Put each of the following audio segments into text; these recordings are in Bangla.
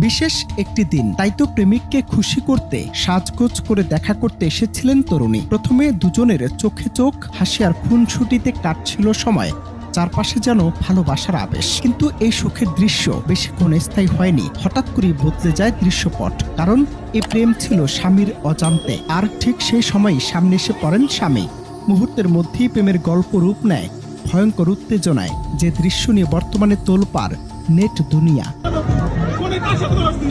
বিশেষ একটি দিন, তাই তো প্রেমিককে খুশি করতে সাজগোজ করে দেখা করতে এসেছিলেন তরুণী। প্রথমে দুজনের চোখে চোখ, হাসি আর খুনসুটিতে কাটছিল সময়, চারপাশে যেন ভালোবাসার আবেশ। কিন্তু এই সুখের দৃশ্য বেশিক্ষণ স্থায়ী হয়নি। হঠাৎ করে বদলে যায় দৃশ্যপট, কারণ এই প্রেম ছিল স্বামীর অজান্তে। আর ঠিক সেই সময়ই সামনে এসে পড়েন স্বামী। মুহূর্তের মধ্যেই প্রেমের গল্প রূপ নেয় ভয়ঙ্কর উত্তেজনায়, যে দৃশ্য নিয়ে বর্তমানে তোলপাড় নেট দুনিয়া।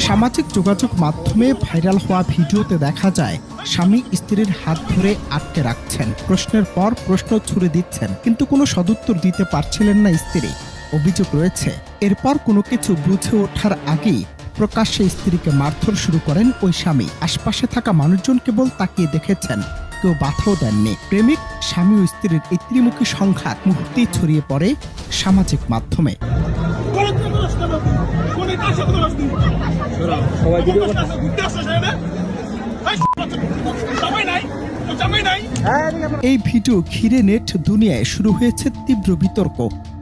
সামাজিক যোগাযোগ মাধ্যমে ভাইরাল হওয়া ভিডিওতে দেখা যায় স্বামী স্ত্রীর হাত ধরে আটকে রাখছেন, প্রশ্নের পর প্রশ্ন ছুড়ে দিচ্ছেন, কিন্তু কোনো সদুত্তর দিতে পারছিলেন না স্ত্রী। অভিযোগ রয়েছে এরপর কোনো কিছু বুঝে ওঠার আগেই প্রকাশ্যে স্ত্রীকে মারধর শুরু করেন ওই স্বামী। আশপাশে থাকা মানুষজন কেবল তাকিয়ে দেখেছেন, কেউ বাধাও দেননি। প্রেমিক স্বামী ও স্ত্রীর এই ত্রিমুখী সংঘাত মুহূর্তেই ছড়িয়ে পড়ে সামাজিক মাধ্যমে। এই ভিডিও ঘিরে নেট দুনিয়ায় শুরু হয়েছে তীব্র বিতর্ক।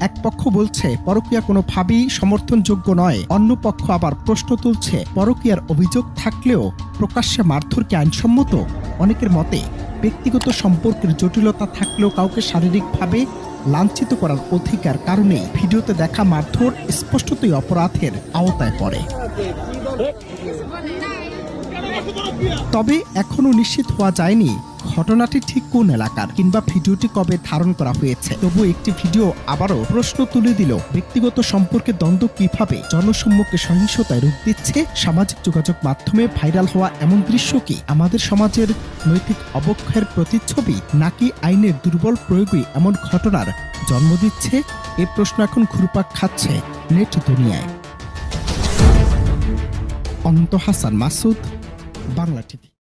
এক পক্ষ বলছে পরকীয়া কোনোভাবেই সমর্থনযোগ্য নয়, অন্য পক্ষ আবার প্রশ্ন তুলছে পরকীয়ার অভিযোগ থাকলেও প্রকাশ্যে মারধর কি আইনসম্মত। অনেকের মতে ব্যক্তিগত সম্পর্কের জটিলতা থাকলেও কাউকে শারীরিকভাবে লাঞ্ছিত করার অধিকার কারণেই ভিডিওতে দেখা মারধর স্পষ্টতই অপরাধের আওতায় পড়ে। তবে এখনো নিশ্চিত হওয়া যায়নি ঘটনাটি ঠিক কোন এলাকার কিংবা ভিডিওটি কবে ধারণ করা হয়েছে। তবু একটি ভিডিও আবারও প্রশ্ন তুলে দিল, ব্যক্তিগত সম্পর্কে দ্বন্দ্ব কিভাবে জনসম্মুখে সহিংসতায় রূপ দিচ্ছে। সামাজিক যোগাযোগ মাধ্যমে ভাইরাল হওয়া এমন দৃশ্য কি আমাদের সমাজের নৈতিক অবক্ষয়ের প্রতিচ্ছবি, নাকি আইনের দুর্বল প্রয়োগই এমন ঘটনার জন্ম দিচ্ছে? এ প্রশ্ন এখন ঘুরপাক খাচ্ছে নেট দুনিয়ায়। অনন্ত হাসান মাসুদ, বাংলা টিভি।